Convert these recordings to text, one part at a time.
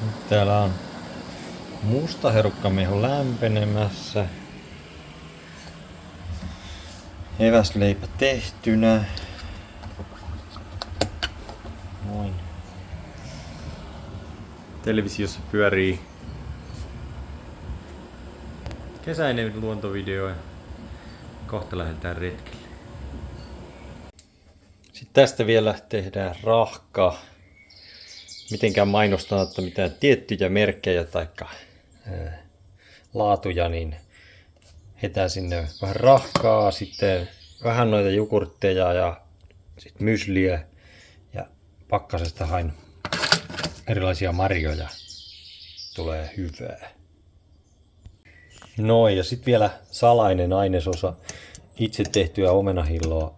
Nyt täällä on musta herukkamehu lämpenemässä. Eväsleipä tehtynä. Noin. Televisiossa pyörii kesäinen luontovideo ja kohta lähdetään retkelle. Sitten tästä vielä tehdään rahkaa. Mitenkään mainostamatta mitään tiettyjä merkkejä tai laatuja, niin hetään sinne vähän rahkaa, sitten vähän noita jogurtteja ja sitten mysliä ja pakkasesta hain erilaisia marjoja. Tulee hyvää. Noin, ja sitten vielä salainen ainesosa, itse tehtyä omenahilloa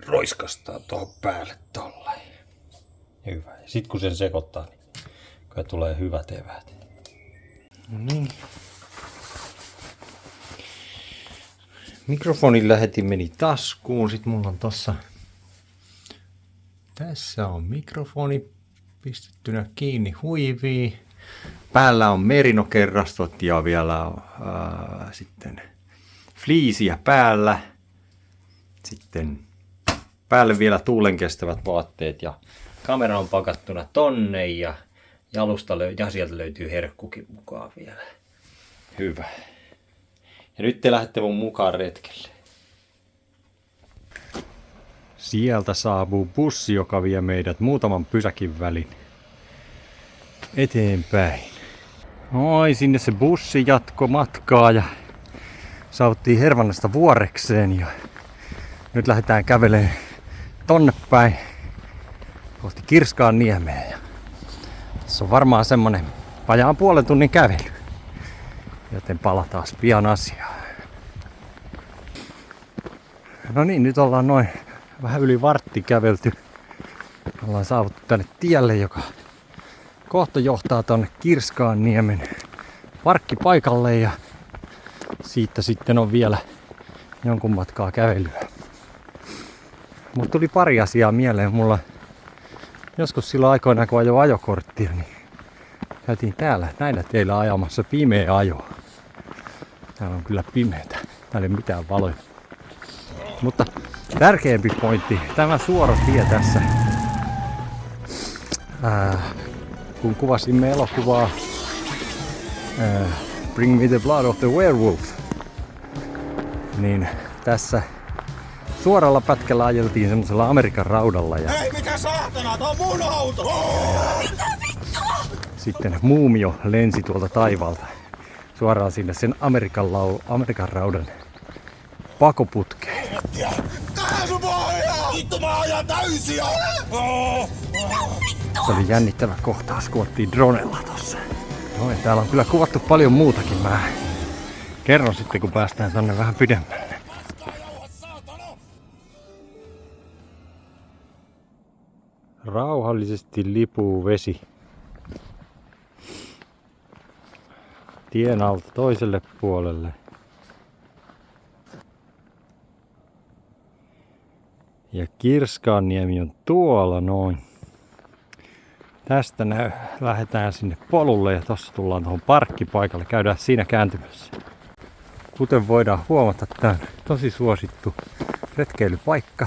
roiskastaa tuohon päälle tollain. Hyvä. Ja sitten kun sen sekoittaa, niin kyllä tulee hyvät eväät. No niin. Mikrofonin lähetin meni taskuun. Sitten mulla on tässä on mikrofoni pistettynä kiinni huiviin. Päällä on merinokerrastot ja vielä sitten fliisiä päällä. Sitten päälle vielä tuulenkestävät vaatteet ja kamera on pakattuna tonne ja sieltä löytyy herkkukin mukaan vielä. Hyvä. Ja nyt te lähdette mun mukaan retkelle. Sieltä saapuu bussi, joka vie meidät muutaman pysäkin välin eteenpäin. Oi, sinne se bussi jatko matkaa ja saavuttiin Hervannasta Vuorekseen ja nyt lähdetään kävelemään tonne päin kohti Kirskaanniemeä. Ja tässä on varmaan semmonen vajaan puolen tunnin kävely, joten palataan pian asiaan. No niin, nyt ollaan noin vähän yli vartti kävelty. Ollaan saavuttu tänne tielle, joka kohta johtaa tonne Kirskaanniemen parkkipaikalle ja siitä sitten on vielä jonkun matkaa kävelyä. Mut tuli pari asiaa mieleen. Mulla joskus silloin aikoinaan kun ajoin ajokorttia, niin käytiin täällä näillä teillä ajamassa pimeä ajo. Täällä on kyllä pimeätä. Täällä ei mitään valoja. Mutta tärkeämpi pointti, tämä suora tie tässä. Kun kuvasimme elokuvaa Bring Me the Blood of the Werewolf, niin tässä suoralla pätkällä ajeltiin semmoisella Amerikan raudalla. Ja hei, mikä saatana, tää on mun auto! Mitä vittua? Sitten muumio lensi tuolta taivaalta suoraan sinne sen Amerikan raudan pakoputkeen. Tähän sun pohjaa! Vittu mä ajan täysiä! Se oli jännittävä kohtaus, kuvattiin dronella tossa. Noin, täällä on kyllä kuvattu paljon muutakin. Mä kerron sitten, kun päästään tonne vähän pidemmälle. Rauhallisesti lipuu vesi tien alta toiselle puolelle. Ja Kirskaanniemi on tuolla noin. Tästä lähdetään sinne polulle ja tossa tullaan tuohon parkkipaikalle. Käydään siinä kääntymässä. Kuten voidaan huomata, tää on tosi suosittu retkeilypaikka.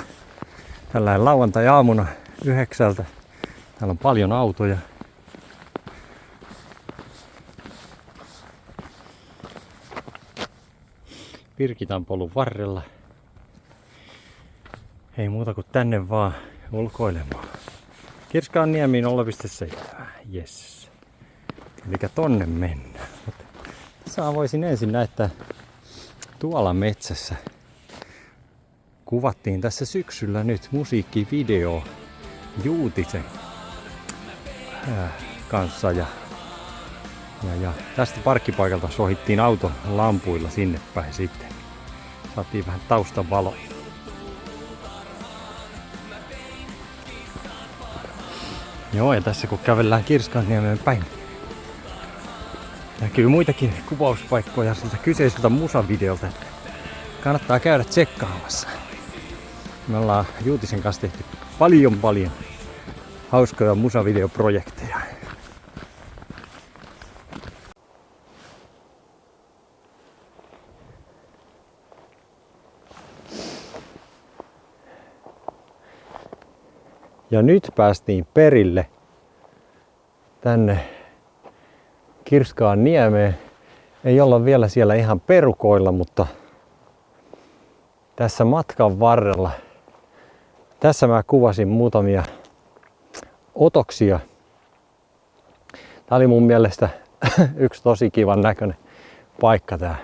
Tällainen lauantai-aamuna 9. Täällä on paljon autoja. Pirkitan polun varrella. Ei muuta kuin tänne vaan ulkoilemaan. Kirskaanniemi 0,7. Yes. Elikkä tonne mennään. Tässä voisin ensin näyttää tuolla metsässä. Kuvattiin tässä syksyllä nyt musiikkivideo Juutisen kanssa ja tästä parkkipaikalta sohittiin auton lampuilla sinne päin sitten. Saatiin vähän taustan valoa. Joo, ja tässä kun kävellään Kirskaanniemeen päin, näkyy muitakin kuvauspaikkoja siltä kyseiseltä musavideolta. Kannattaa käydä tsekkaamassa. Me ollaan Juutisen kanssa tehty paljon hauskoja musavideoprojekteja. Ja nyt päästiin perille tänne Kirskaanniemeen. Ei olla vielä siellä ihan perukoilla, mutta tässä matkan varrella. Tässä mä kuvasin muutamia otoksia. Tää oli mun mielestä yksi tosi kivan näköinen paikka tää.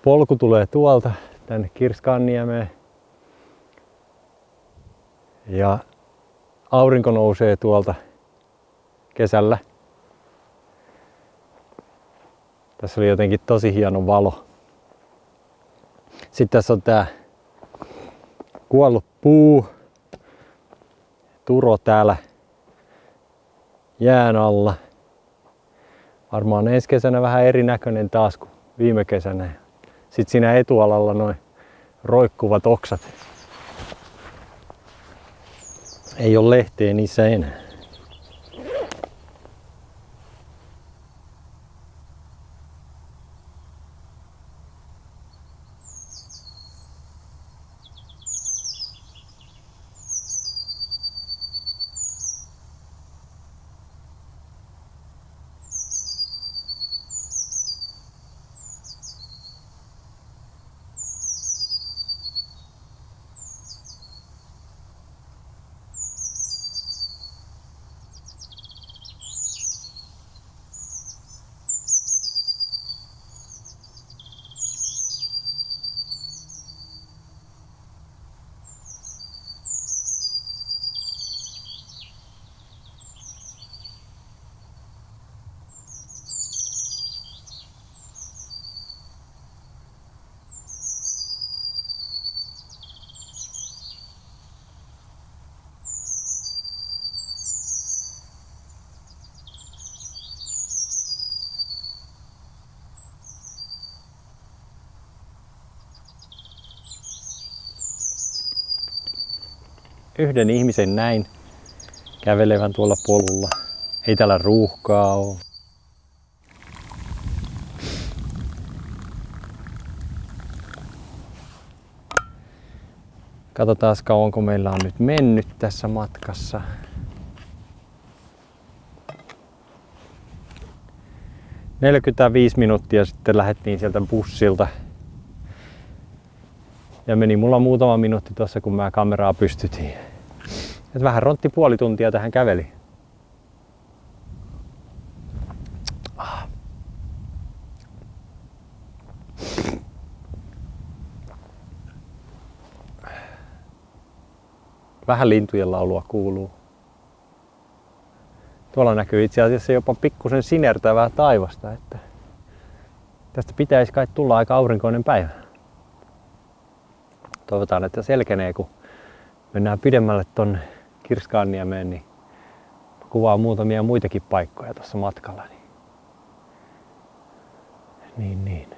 Polku tulee tuolta tänne Kirskaanniemeen. Ja aurinko nousee tuolta kesällä. Tässä oli jotenkin tosi hieno valo. Sitten tässä on tää kuollut puu. Turo täällä jään alla. Varmaan ensi kesänä vähän erinäköinen taas kuin viime kesänä. Sitten siinä etualalla noin roikkuvat oksat. Ei ole lehteä niissä enää. Yhden ihmisen näin kävelevän tuolla polulla. Ei täällä ruuhkaa ole. Katsotaan kauanko meillä on nyt mennyt tässä matkassa. – 45 minuuttia sitten lähdettiin sieltä bussilta. Ja meni mulla muutama minuutti tuossa, kun mä kameraa pystytin. Et vähän rontti puoli tuntia tähän käveli. Vähän lintujen laulua kuuluu. Tuolla näkyy itse asiassa jopa pikkusen sinertävää taivasta. Että tästä pitäisi kai tulla aika aurinkoinen päivä. Toivotaan, että selkenee, kun mennään pidemmälle tonne Kirskaanniemeen, niin kuvaa muutamia muitakin paikkoja tuossa matkalla. Niin.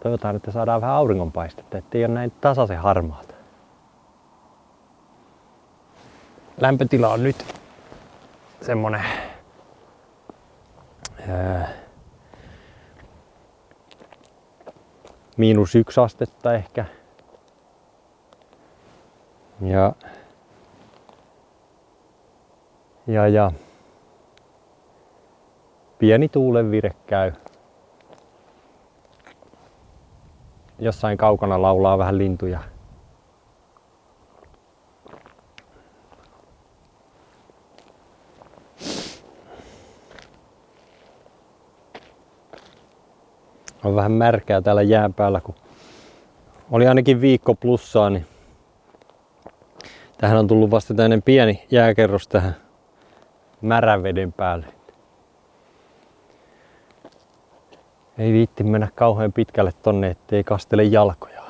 Toivotaan, että saadaan vähän auringonpaistetta, ettei ole näin tasaisen harmaata. Lämpötila on nyt semmonen -1 astetta ehkä. Ja pieni tuulenvire käy. Jossain kaukana laulaa vähän lintuja. On vähän märkää täällä jään päällä, kun oli ainakin viikko plussaa, niin tähän on tullut vasta tämmöinen pieni jääkerros tähän märän veden päälle. Ei viitti mennä kauhean pitkälle tonne, ettei kastele jalkoja.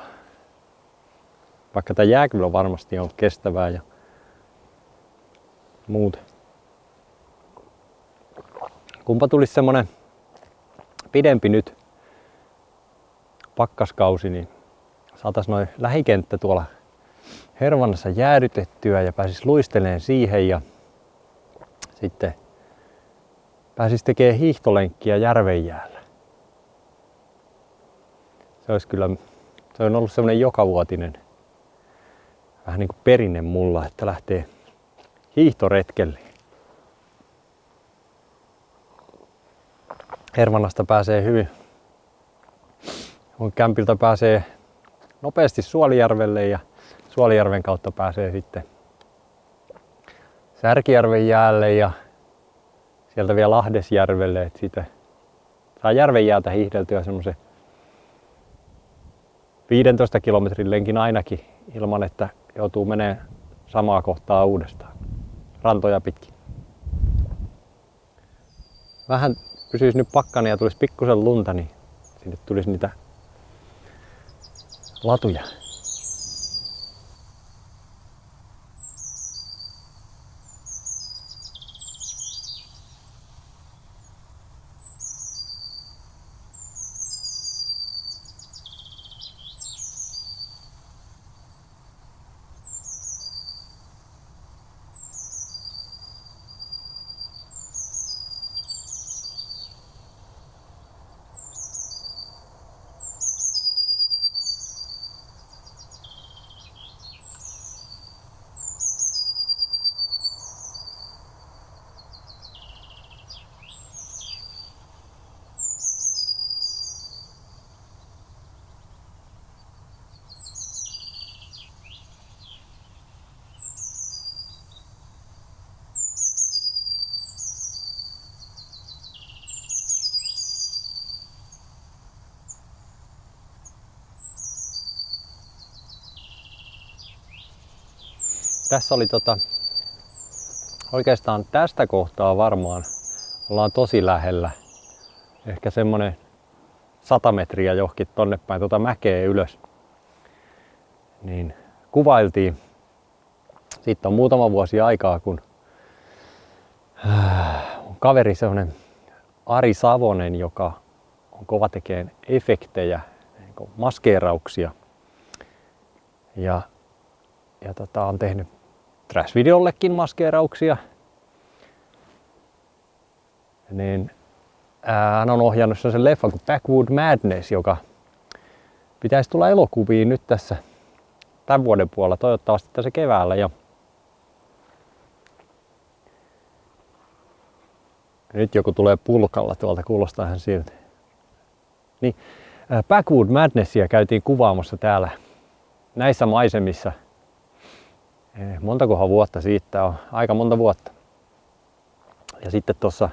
Vaikka tää jää kyllä varmasti on kestävää ja muuten. Kumpa tulisi semmonen pidempi nyt pakkaskausi, niin saatais noin lähikenttä tuolla Hervannassa jäädytettyä ja pääsis luisteleen siihen ja sitten pääsis tekemään hiihtolenkkiä järvenjäällä. Se on ollut semmonen jokavuotinen vähän niin kuin perinne mulla, että lähtee hiihtoretkelle. Hervannasta pääsee hyvin. Kämpiltä pääsee nopeasti Suolijärvelle ja Suolijärven kautta pääsee sitten Särkijärven jäälle ja sieltä vielä Lahdesjärvelle, että siitä saa järven jäätä hiihdeltyä semmoisen 15 kilometrin lenkin ainakin ilman, että joutuu menemään samaa kohtaa uudestaan. Rantoja pitkin. Vähän pysyisi nyt pakkana ja tulisi pikkusen lunta, niin sinne tulisi niitä latuja. Tässä oli oikeastaan tästä kohtaa varmaan ollaan tosi lähellä. Ehkä semmonen 100 metriä johonkin tonne päin mäkeä ylös. Niin kuvailtiin. Siitä on muutama vuosi aikaa, kun kaveri semmonen Ari Savonen, joka on kova tekemään efektejä, maskeerauksia. Ja on tehnyt Trash-videollekin maskeerauksia. Niin, hän on ohjannut sen leffan kuin Backwood Madness, joka pitäisi tulla elokuviin nyt tässä tämän vuoden puolella, toivottavasti tässä keväällä. Ja nyt joku tulee pulkalla tuolta, kuulostaa hän siltä. Niin, Backwood Madnessia käytiin kuvaamassa täällä näissä maisemissa. Montakohan vuotta siitä on? Aika monta vuotta. Ja sitten tuossa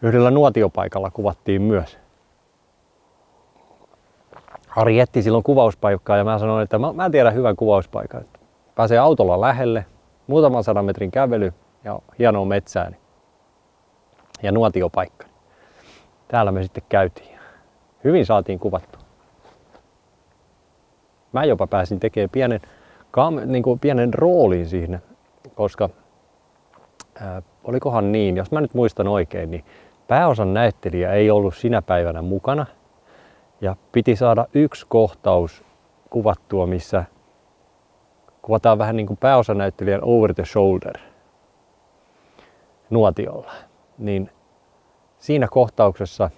yhdellä nuotiopaikalla kuvattiin myös. Ari etti silloin kuvauspaikkaa ja mä sanoin, että mä tiedän hyvän kuvauspaikan. Pääsee autolla lähelle, muutaman 100 metrin kävely ja hienoa metsää. Ja nuotiopaikka. Täällä me sitten käytiin. Hyvin saatiin kuvattua. Mä jopa pääsin tekemään pienen roolin siinä, koska olikohan niin, jos mä nyt muistan oikein, niin pääosan näyttelijä ei ollut sinä päivänä mukana ja piti saada yksi kohtaus kuvattua, missä kuvataan vähän niin kuin pääosan näyttelijän over the shoulder nuotiolla. Niin siinä kohtauksessa,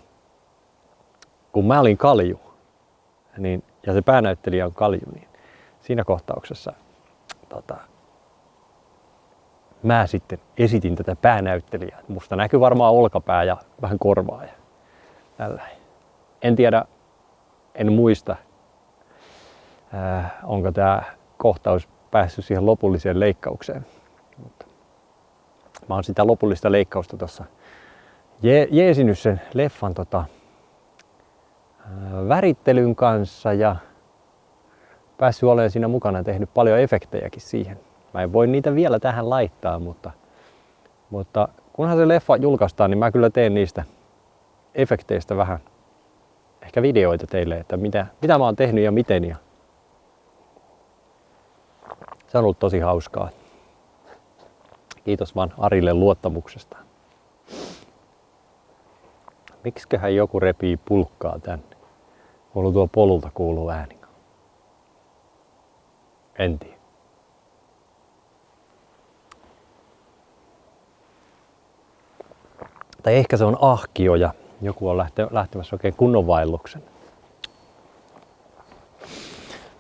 kun mä olin kalju niin, ja se päänäyttelijä on kalju, niin siinä kohtauksessa mä sitten esitin tätä päänäyttelijää. Musta näkyy varmaan olkapää ja vähän korvaa ja tällä. En tiedä, en muista, onko tämä kohtaus päässyt siihen lopulliseen leikkaukseen. Mutta mä oon sitä lopullista leikkausta tuossa jeesinyt sen leffan värittelyn kanssa ja päässyt olemaan siinä mukana ja tehnyt paljon efektejäkin siihen. Mä en voi niitä vielä tähän laittaa, mutta kunhan se leffa julkaistaan, niin mä kyllä teen niistä efekteistä vähän ehkä videoita teille, että mitä mä oon tehnyt ja miten. Ja se on ollut tosi hauskaa. Kiitos vaan Arille luottamuksesta. Miksiköhän joku repii pulkkaa tänne? Mulla tuo polulta kuuluu ääni. En tiedä. Tai ehkä se on ahkio ja joku on lähtemässä oikein kunnon vaelluksen.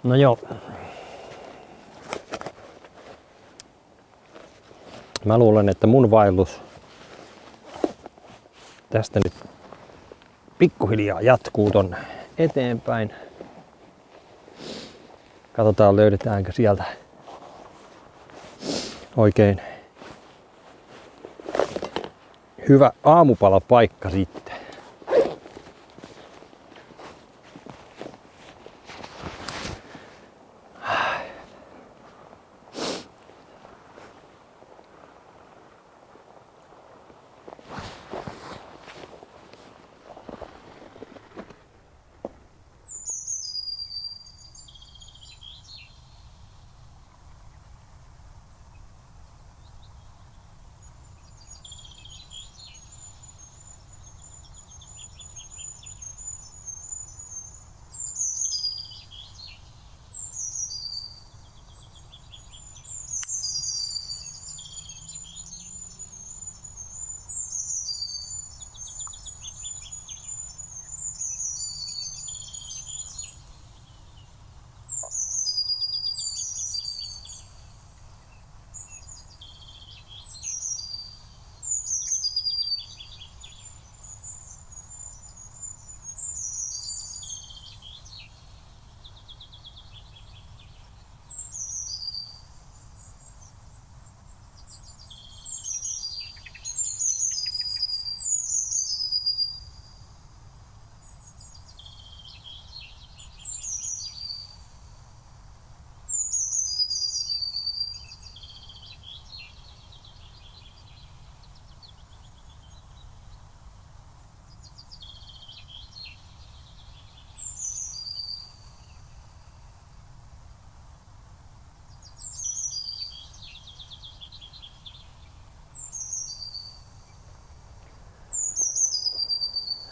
No joo. Mä luulen, että mun vaellus tästä nyt pikkuhiljaa jatkuu tonne eteenpäin. Katsotaan löydetäänkö sieltä oikein hyvä aamupalapaikka sitten.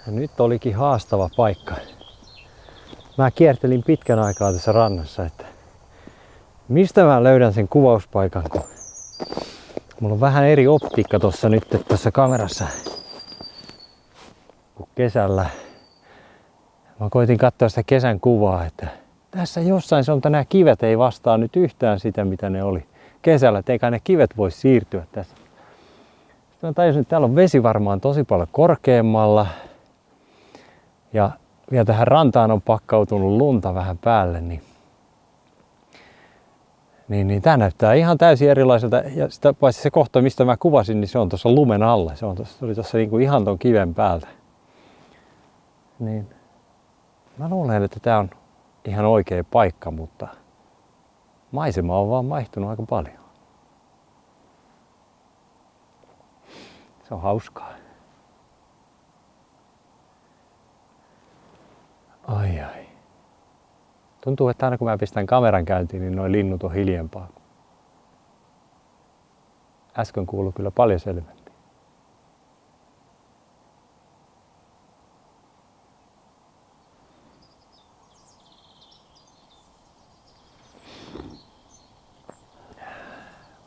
Ja nyt olikin haastava paikka. Mä kiertelin pitkän aikaa tässä rannassa, että mistä mä löydän sen kuvauspaikan, kun mulla on vähän eri optiikka tossa nyt tässä kamerassa kuin kesällä. Mä koitin katsoa sitä kesän kuvaa, että tässä jossain se on, että nämä kivet ei vastaa nyt yhtään sitä, mitä ne oli kesällä, että eikä ne kivet voi siirtyä tässä. Sitten mä tajusin, että täällä on vesi varmaan tosi paljon korkeammalla. Ja vielä tähän rantaan on pakkautunut lunta vähän päälle, niin tää näyttää ihan täysin erilaiselta. Ja sitä paitsi se kohta, mistä mä kuvasin, niin se on tuossa lumen alla. Se oli tuossa niinku ihan ton kiven päältä. Niin mä luulen, että tää on ihan oikea paikka, mutta maisema on vaan vaihtunut aika paljon. Se on hauskaa. Ai. Tuntuu, että aina kun mä pistän kameran käyntiin, niin nuo linnut on hiljempaa. Äsken kuului kyllä paljon selvemmin.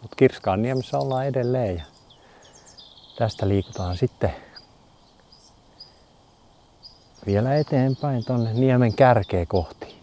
Mut Kirskaanniemessä ollaan edelleen ja tästä liikutaan sitten vielä eteenpäin tonne niemen kärkeä kohti.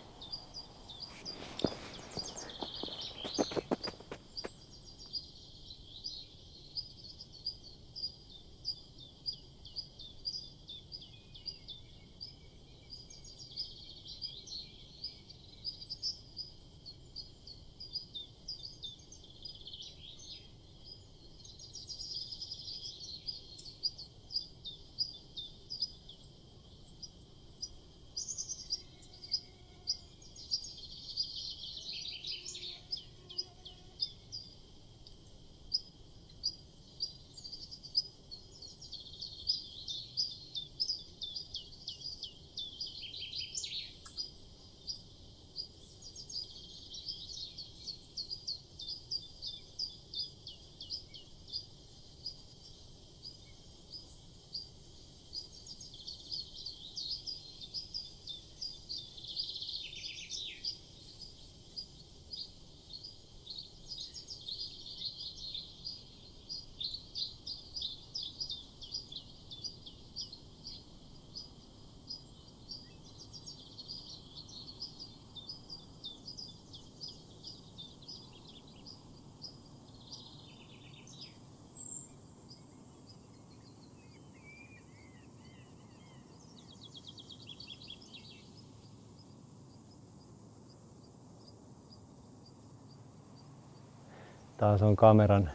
Taas on kameran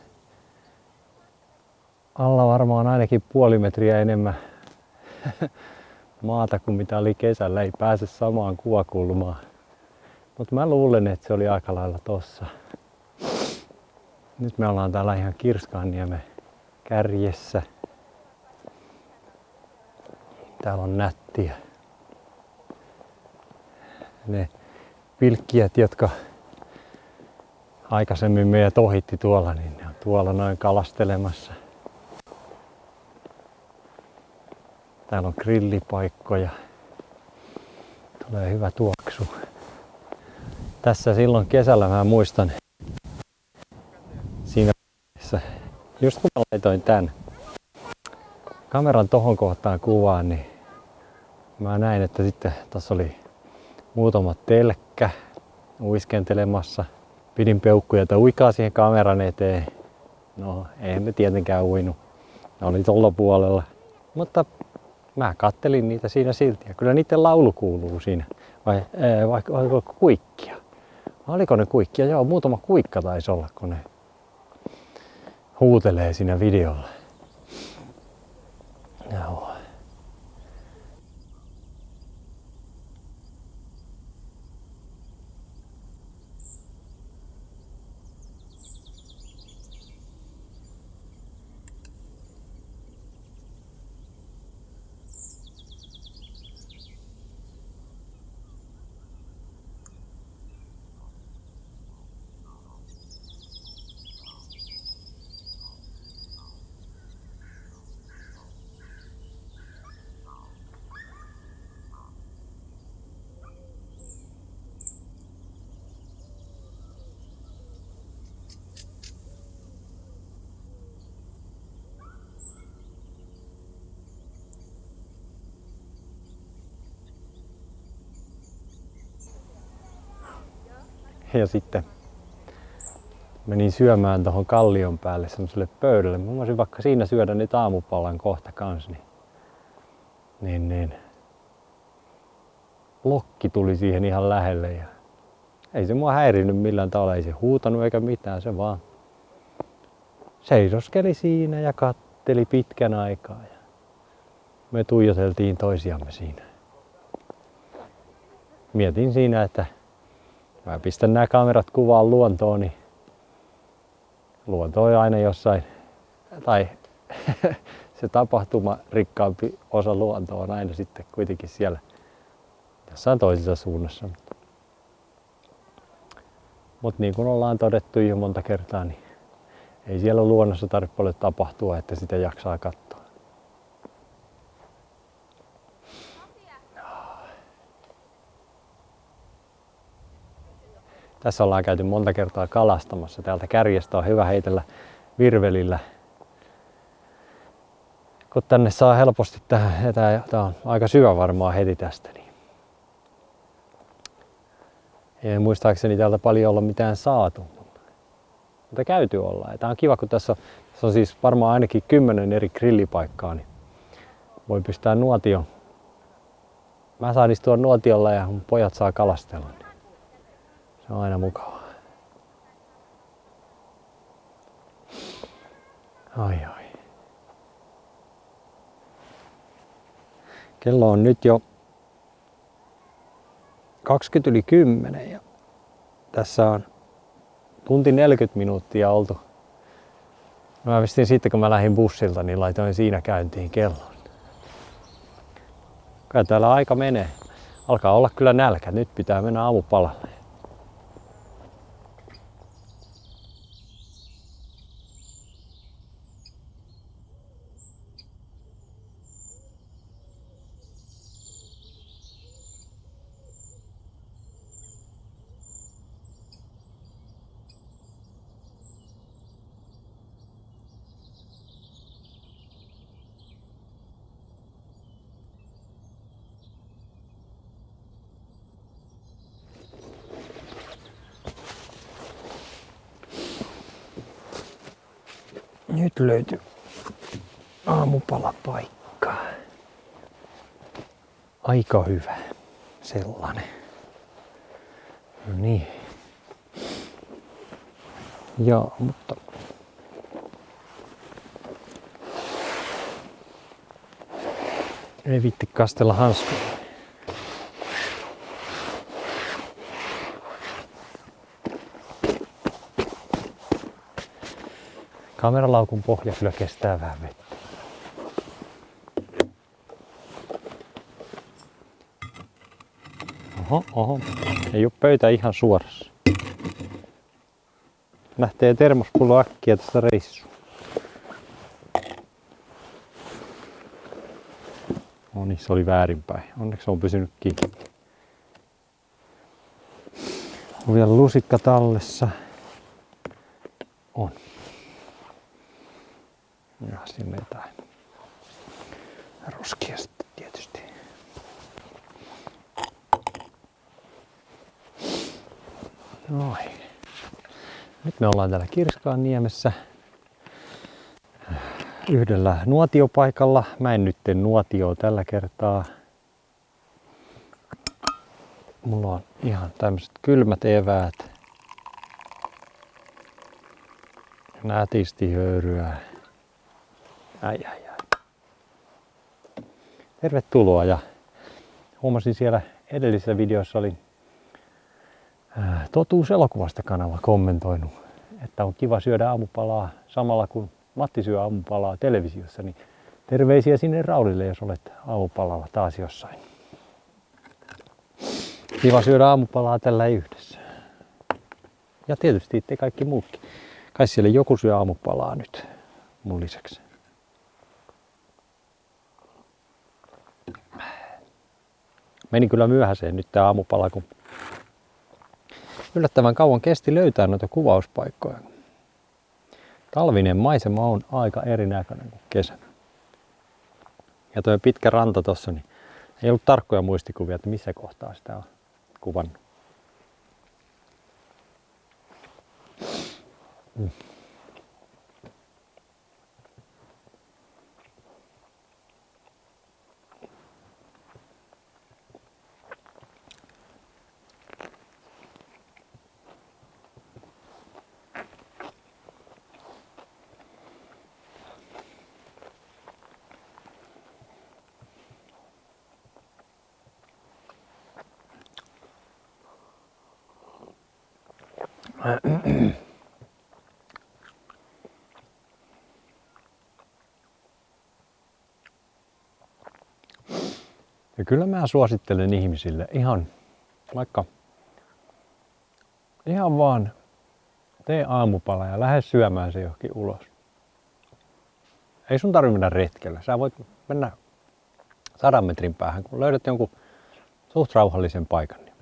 alla varmaan ainakin puoli metriä enemmän maata kuin mitä oli kesällä. Ei pääse samaan kuvakulmaan. Mutta mä luulen, että se oli aika lailla tossa. Nyt me ollaan täällä ihan Kirskaanniemen kärjessä. Täällä on nättiä. Ne pilkkijät, jotka aikaisemmin meidät ohitti tuolla, niin ne on tuolla noin kalastelemassa. Täällä on grillipaikkoja. Tulee hyvä tuoksu. Tässä silloin kesällä mä muistan siinä vaiheessa, just kun mä laitoin tän kameran tohon kohtaan kuvaan, niin mä näin, että sitten tässä oli muutama telkkä uiskentelemassa. Pidin peukkuja, että uikaa siihen kameran eteen. No, eihän ne tietenkään uinut. Ne oli tuolla puolella. Mutta mä kattelin niitä siinä silti. Ja kyllä niiden laulu kuuluu siinä. Vai oliko kuikkia? Oliko ne kuikkia? Joo, muutama kuikka taisi olla, kun ne huutelee siinä videolla. Joo. Ja sitten menin syömään tuohon kallion päälle semmoiselle pöydälle. Mä voisin vaikka siinä syödä nyt aamupalan kohta kans. Niin lokki tuli siihen ihan lähelle. Ja ei se mua häirinyt millään tavalla. Ei se huutanut eikä mitään. Se vaan seisoskeli siinä ja katteli pitkän aikaa. Ja me tuijoteltiin toisiamme siinä. Mietin siinä, että mä pistän nämä kamerat kuvaan luontoon, niin luonto on aina jossain, tai se tapahtuma rikkaampi osa luontoa on aina sitten kuitenkin siellä jossain toisessa suunnassa. Mutta niin kuin ollaan todettu jo monta kertaa, niin ei siellä luonnossa tarvitse paljon tapahtua, että sitä jaksaa katsoa. Tässä ollaan käyty monta kertaa kalastamassa. Täältä kärjestä on hyvä heitellä virvelillä. Kun tänne saa helposti tähän, tää on aika syvä varmaan heti tästä. Niin ei muistaakseni täältä paljon olla mitään saatu. Mutta käyty ollaan. Tää on kiva, kun tässä on siis varmaan ainakin 10 eri grillipaikkaa. Niin voi pistää nuotion. Mä saan istua nuotiolla ja mun pojat saa kalastella. Se on aina mukavaa. Ai. Kello on nyt jo 10:20 ja tässä on tunti 40 minuuttia oltu. Mä vistin sitten kun mä lähdin bussilta, niin laitoin siinä käyntiin kellon. Kai täällä aika menee. Alkaa olla kyllä nälkä. Nyt pitää mennä aamupalalle. Nyt löytyi aamupalapaikka. Aika hyvä sellainen. No niin. Joo, mutta ei viitti kastella hanskoja. Kameralaukun pohja kyllä kestää vähän vettä. Oho, ei oo pöytä ihan suorassa. Lähtee termospullo äkkiä tästä reissuun. No niin, se oli väärinpäin. Onneksi on pysynyt kiinni. On vielä lusikka tallessa. On. Ja sinne jotain roskia sitten tietysti. Noin. Nyt me ollaan täällä Kirskaanniemessä yhdellä nuotiopaikalla. Mä en nyt tee nuotioa tällä kertaa. Mulla on ihan tämmöiset kylmät eväät. Nätisti höyryä. Ai. Tervetuloa, ja huomasin siellä edellisessä videossa oli Totuus elokuvasta -kanava kommentoinut, että on kiva syödä aamupalaa samalla kun Matti syö aamupalaa televisiossa, niin terveisiä sinne Raulille, jos olet aamupalalla taas jossain. Kiva syödä aamupalaa tällä yhdessä. Ja tietysti te kaikki muutkin. Kai siellä joku syö aamupalaa nyt mun lisäksi. Meni kyllä myöhäiseen nyt tää aamupala, kun yllättävän kauan kesti löytää noita kuvauspaikkoja. Talvinen maisema on aika erinäköinen kuin kesänä. Ja tuo pitkä ranta tossa, niin ei ollut tarkkoja muistikuvia, että missä kohtaa sitä on kuvannut. Ja kyllä mä suosittelen ihmisille ihan vaan tee aamupala ja lähde syömään se johonkin ulos. Ei sun tarvitse mennä retkellä. Sä voit mennä 100 metrin päähän, kun löydät jonkun suht rauhallisen paikan. Niin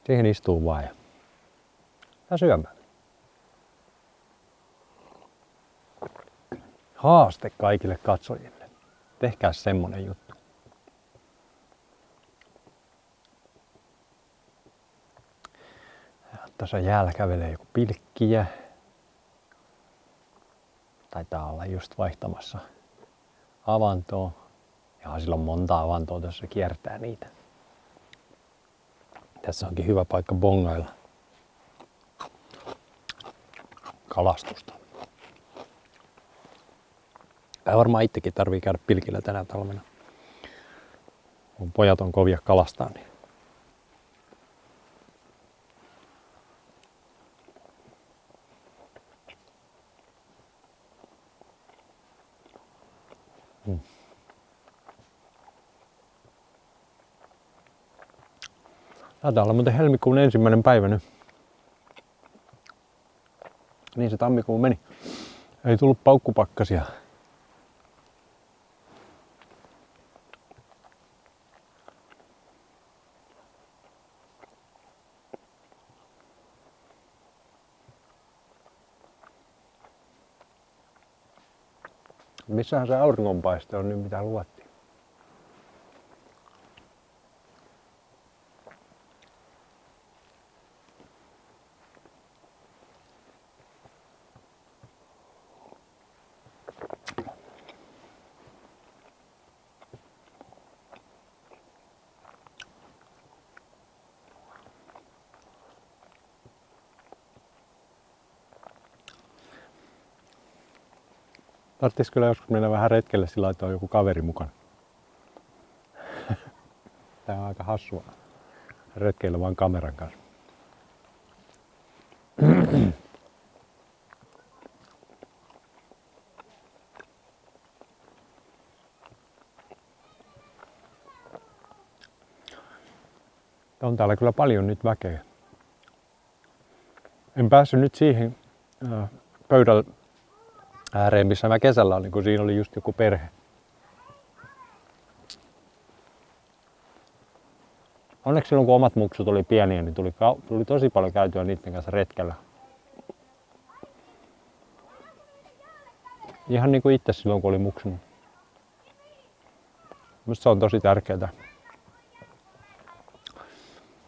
siihen istuu vaan ja syömään. Haaste kaikille katsojille. Tehkää semmonen juttu. Tässä jäällä kävelee joku pilkkiä. Taitaa olla just vaihtamassa avantoa. Ja sillä on monta avantoa, tässä kiertää niitä. Tässä onkin hyvä paikka bongailla kalastusta. Tai varmaan itsekin tarvii käydä pilkillä tänä talvena. Mun pojat on kovia kalastaa, niin taitaa olla muuten helmikuun 1. päivä nyt. Niin se tammikuu meni. Ei tullut paukkupakkasia. Missähän se auringonpaiste on nyt, mitä luvattiin? Tarvitsisi kyllä joskus mennä vähän retkelle sillä, että on joku kaveri mukana. Tää on aika hassua. Retkeillä vaan kameran kanssa. On täällä kyllä paljon nyt väkeä. En päässyt nyt siihen pöydän ääreen, missä mä kesällä olin, kun siinä oli just joku perhe. Onneksi silloin kun omat muksut oli pieniä, niin tuli tosi paljon käytyä niiden kanssa retkellä. Ihan niin kuin itse silloin kun oli muksunut. Minusta se on tosi tärkeää.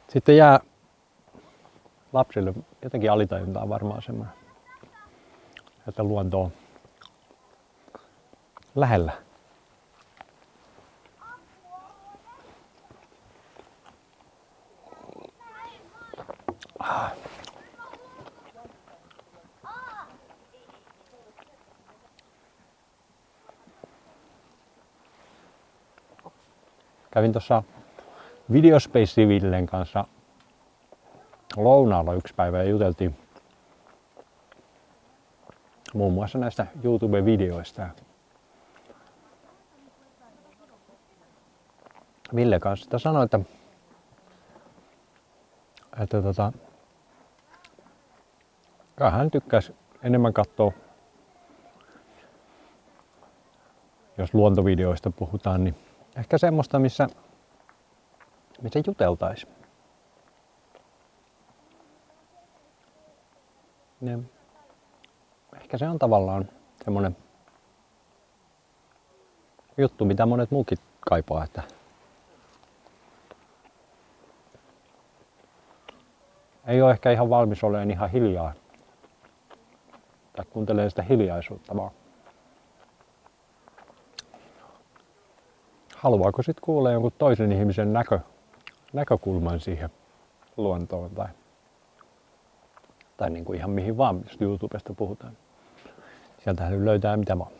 Sitten jää lapsille jotenkin alitajuntaan varmaan semmoinen, että luonto on lähellä. Kävin tuossa Videospace Villen kanssa lounaalla yksi päivä ja juteltiin muun muassa näistä YouTube-videoista. Ville kanssa sitä sanoi, että hän tykkäisi enemmän katsoa, jos luontovideoista puhutaan, niin ehkä semmoista, missä juteltaisiin. Ehkä se on tavallaan semmoinen juttu, mitä monet muukin kaipaa, että ei ole ehkä ihan valmis olemaan ihan hiljaa tai kuuntelee sitä hiljaisuutta vaan. Haluaako sitten kuulla jonkun toisen ihmisen näkökulman siihen luontoon tai niin kuin ihan mihin vaan, jos YouTubesta puhutaan. Sieltähän löytää mitä vaan.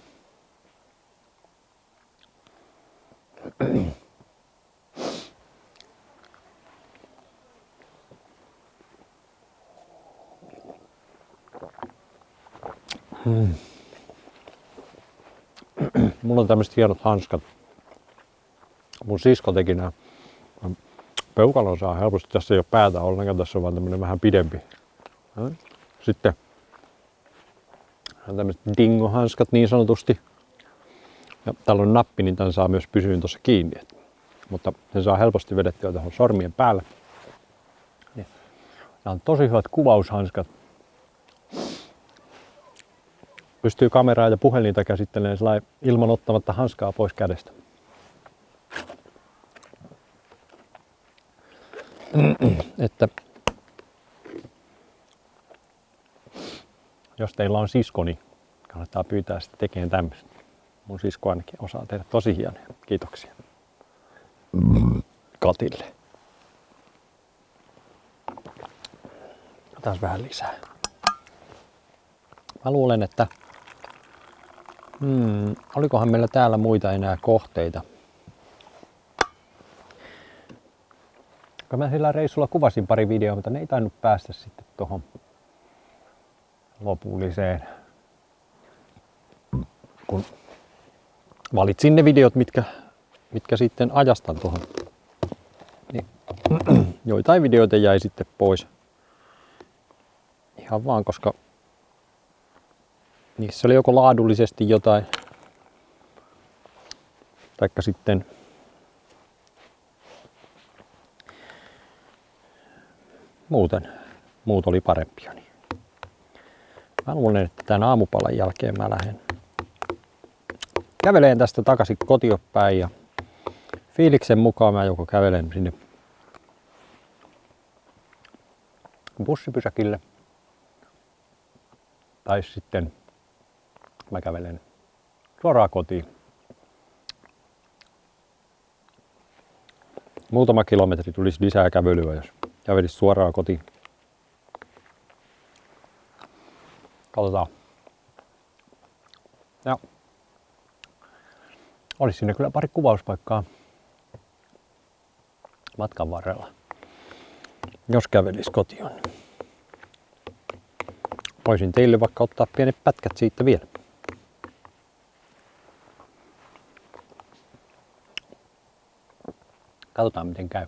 Mulla on tämmöiset hienot hanskat. Mun sisko teki nää. Peukalon saa helposti, tässä ei ole päätä ollenkaan, tässä on vaan tämmönen vähän pidempi. Sitten on tämmöiset dingohanskat niin sanotusti. Ja täällä on nappi, niin tän saa myös pysyä tuossa kiinni. Mutta sen saa helposti vedettyä tuohon sormien päälle. Ja nämä on tosi hyvät kuvaushanskat. Pystyy kameraa ja puhelinta käsittelemään ilman ottamatta hanskaa pois kädestä. Että jos teillä on sisko, niin kannattaa pyytää sitä tekemään tämmöistä. Mun sisko ainakin osaa tehdä tosi hienoja. Kiitoksia Katille. Taas vähän lisää. Mä luulen, että olikohan meillä täällä muita enää kohteita. Mä sillä reissulla kuvasin pari videoa, mutta ne ei tainnut päästä sitten tuohon lopulliseen. Kun valitsin ne videot, mitkä sitten ajastan tuohon. Niin, joitain videoita jäi sitten pois. Ihan vaan, koska niissä oli joko laadullisesti jotain, taikka sitten muut oli parempia. Niin. Mä luulen, että tämän aamupalan jälkeen mä lähden käveleen tästä takaisin kotiopäin ja fiiliksen mukaan mä joko kävelen sinne bussipysäkille tai sitten mä kävelen suoraan kotiin. Muutama kilometri tulisi lisää kävelyä, jos kävelisi suoraan kotiin. Katsotaan. Ja Olisi sinne kyllä pari kuvauspaikkaa matkan varrella, jos kävelis kotiin. Voisin teille vaikka ottaa pienet pätkät siitä vielä. Katsotaan miten käy.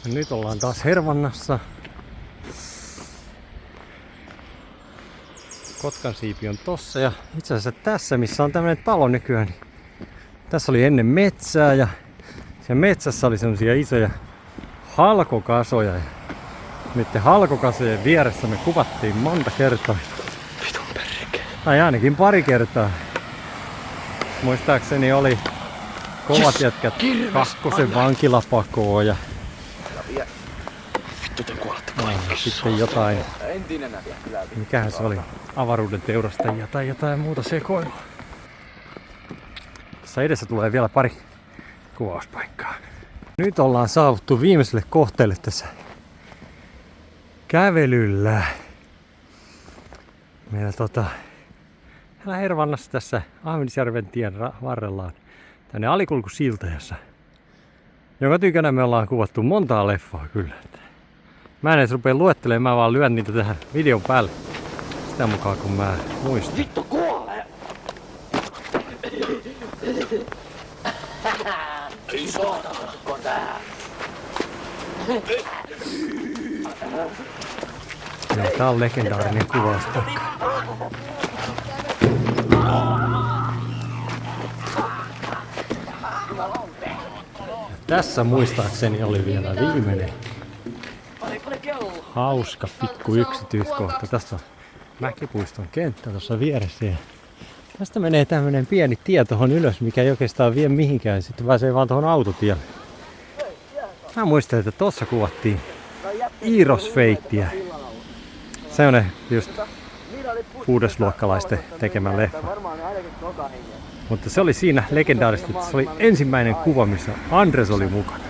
Ja nyt ollaan taas Hervannassa. Kotkansiipi on tossa ja itse asiassa tässä missä on tämmönen talo nykyään. Niin tässä oli ennen metsää ja siellä metsässä oli semmosia isoja halkokasoja. Ja niiden halkokasojen vieressä me kuvattiin monta kertaa. Tai ainakin pari kertaa. Muistaakseni oli kovat jätkät Kakkosen vankilapakoon ja sitten jotain, mikähän se oli, avaruuden teurastajia tai jotain muuta sekoilua. Tässä edessä tulee vielä pari kuvauspaikkaa. Nyt ollaan saavuttu viimeiselle kohteelle tässä kävelyllä. Meillä täällä Hervannassa tässä Ahvenjärven tien varrella on tänne alikulkusilta, jonka tykönä me ollaan kuvattu montaa leffaa kyllä. Mä en edes rupea luettelemaan, mä vaan lyön niitä tähän videon päälle. Sitä mukaan kun mä muistan. Vittu kuolee! Ei saatana, tää? Joo, tää on legendaarinen kuvauspaikka. Tässä muistaakseni oli vielä viimeinen hauska pikku yksityiskohta. Tässä on Mäkipuiston kenttä tuossa vieressä. Ja tästä menee tämmönen pieni tie tuohon ylös, mikä ei oikeastaan vie mihinkään. Sitten pääsee vaan tuohon autotielle. Mä muistan, että tossa kuvattiin Iirosfeittiä. Se on just kuudesluokkalaisten tekemä leffa. Mutta se oli siinä legendaarisesti, että se oli ensimmäinen kuva, missä Andres oli mukana.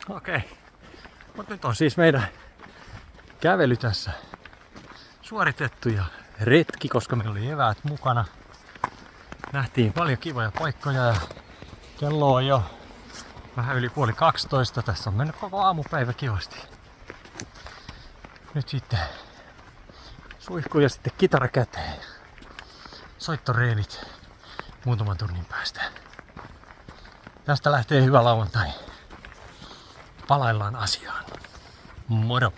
Okei. Mutta nyt on siis meidän kävely tässä suoritettu ja retki, koska meillä oli eväät mukana. Nähtiin paljon kivoja paikkoja ja kello on jo vähän yli 11:30. Tässä on mennyt koko aamupäivä kivasti. Nyt sitten suihku ja sitten kitara käteen. Soittoreenit muutaman tunnin päästä. Tästä lähtee hyvä lauantai. Palaillaan asiaan. Moro!